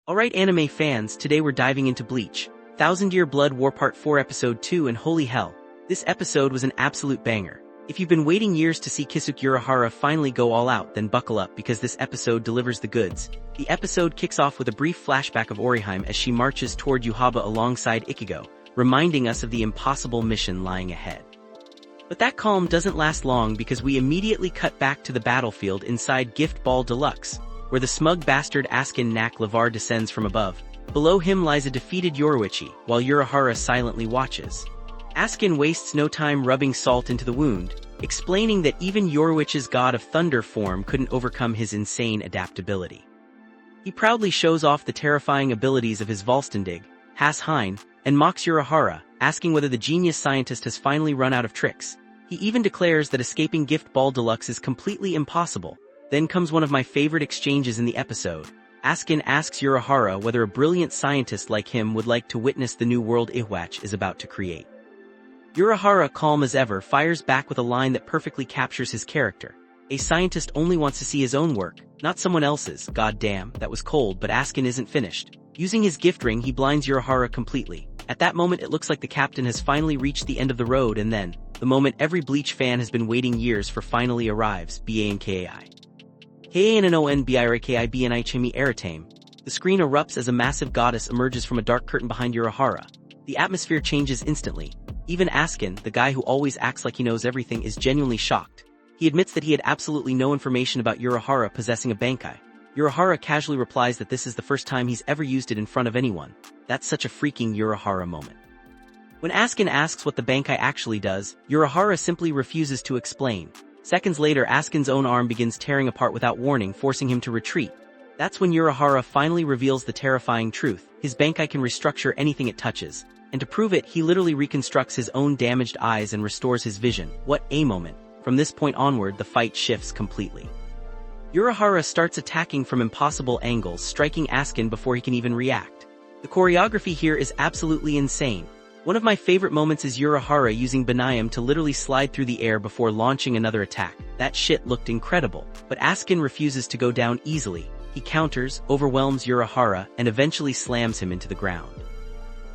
Alright anime fans, today we're diving into Bleach, Thousand Year Blood War Part 4 Episode 2 and holy hell, this episode was an absolute banger. If you've been waiting years to see Urahara finally go all out, then buckle up because this episode delivers the goods. The episode kicks off with a brief flashback of Orihime as she marches toward Yhwach alongside Ichigo, reminding us of the impossible mission lying ahead. But that calm doesn't last long because we immediately cut back to the battlefield inside Gift Ball Deluxe, where the smug bastard Askin Levar descends from above. Below him lies a defeated Yhwach, while Urahara silently watches. Askin wastes no time rubbing salt into the wound, explaining that even Yhwach's god of thunder form couldn't overcome his insane adaptability. He proudly shows off the terrifying abilities of his Volstendig, Has Hein, and mocks Urahara, asking whether the genius scientist has finally run out of tricks. He even declares that escaping Gift Ball Deluxe is completely impossible. Then comes one of my favorite exchanges in the episode. Askin asks Urahara whether a brilliant scientist like him would like to witness the new world Yhwach is about to create. Urahara, calm as ever, fires back with a line that perfectly captures his character. A scientist only wants to see his own work, not someone else's. God damn, that was cold, but Askin isn't finished. Using his gift ring, he blinds Urahara completely. At that moment it looks like the captain has finally reached the end of the road, and then, the moment every Bleach fan has been waiting years for finally arrives. Bankai. The screen erupts as a massive goddess emerges from a dark curtain behind Urahara. The atmosphere changes instantly. Even Askin, the guy who always acts like he knows everything, is genuinely shocked. He admits that he had absolutely no information about Urahara possessing a Bankai. Urahara casually replies that this is the first time he's ever used it in front of anyone. That's such a freaking Urahara moment. When Askin asks what the Bankai actually does, Urahara simply refuses to explain. Seconds later, Askin's own arm begins tearing apart without warning, forcing him to retreat. That's when Urahara finally reveals the terrifying truth. His Bankai can restructure anything it touches. And to prove it, he literally reconstructs his own damaged eyes and restores his vision. What a moment. From this point onward, the fight shifts completely. Urahara starts attacking from impossible angles, striking Askin before he can even react. The choreography here is absolutely insane. One of my favorite moments is Urahara using Bankai to literally slide through the air before launching another attack. That shit looked incredible. But Askin refuses to go down easily. He counters, overwhelms Urahara, and eventually slams him into the ground.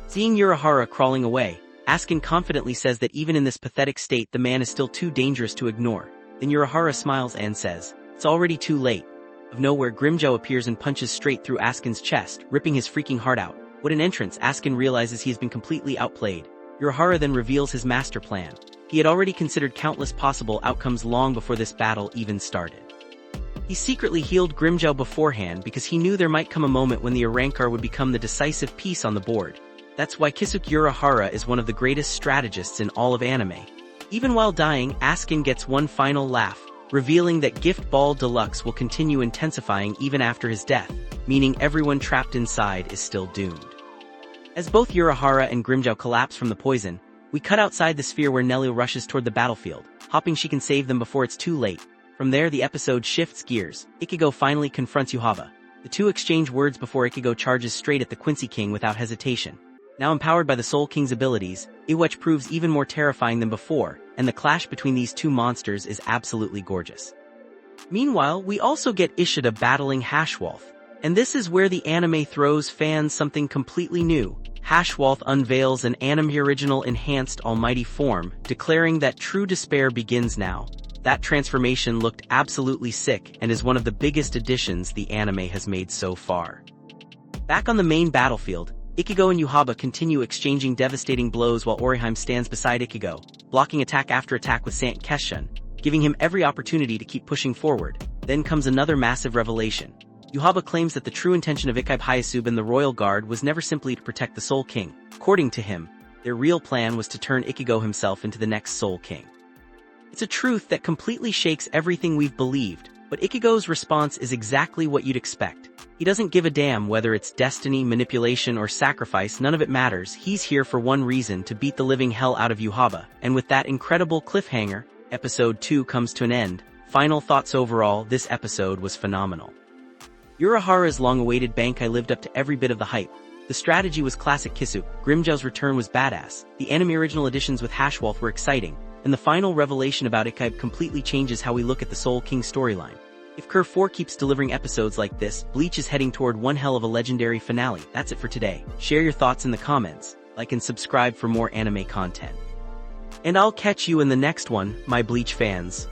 Seeing Urahara crawling away, Askin confidently says that even in this pathetic state the man is still too dangerous to ignore. Then Urahara smiles and says, "It's already too late." Of nowhere, Grimmjow appears and punches straight through Askin's chest, ripping his freaking heart out. What an entrance! Askin realizes he has been completely outplayed. Urahara then reveals his master plan. He had already considered countless possible outcomes long before this battle even started. He secretly healed Grimmjow beforehand because he knew there might come a moment when the Urahara would become the decisive piece on the board. That's why Urahara is one of the greatest strategists in all of anime. Even while dying, Askin gets one final laugh, revealing that Gift Ball Deluxe will continue intensifying even after his death, meaning everyone trapped inside is still doomed. As both Urahara and Grimmjow collapse from the poison, we cut outside the sphere where Nelly rushes toward the battlefield, hoping she can save them before it's too late. From there the episode shifts gears. Ichigo finally confronts Yhwach. The two exchange words before Ichigo charges straight at the Quincy King without hesitation. Now empowered by the Soul King's abilities, Yhwach proves even more terrifying than before, and the clash between these two monsters is absolutely gorgeous. Meanwhile, we also get Ishida battling Hashwalth. And this is where the anime throws fans something completely new. Hashwalth unveils an anime original enhanced almighty form, declaring that true despair begins now. That transformation looked absolutely sick and is one of the biggest additions the anime has made so far. Back on the main battlefield, Ichigo and Yhwach continue exchanging devastating blows while Orihime stands beside Ichigo, blocking attack after attack with Sant Kesshun, giving him every opportunity to keep pushing forward. Then comes another massive revelation. Yhwach claims that the true intention of Ichigo Hyasub and the Royal Guard was never simply to protect the Soul King. According to him, their real plan was to turn Ichigo himself into the next Soul King. It's a truth that completely shakes everything we've believed, but Ichigo's response is exactly what you'd expect. He doesn't give a damn whether it's destiny, manipulation, or sacrifice, none of it matters. He's here for one reason: to beat the living hell out of Yhwach. And with that incredible cliffhanger, episode 2 comes to an end. Final thoughts: overall, this episode was phenomenal. Urahara's long-awaited Bankai lived up to every bit of the hype. The strategy was classic Kisuke, Grimmjow's return was badass, the anime original additions with Hashwalth were exciting, and the final revelation about Ichigo completely changes how we look at the Soul King storyline. If Cour 4 keeps delivering episodes like this, Bleach is heading toward one hell of a legendary finale. That's it for today. Share your thoughts in the comments, like and subscribe for more anime content. And I'll catch you in the next one, my Bleach fans.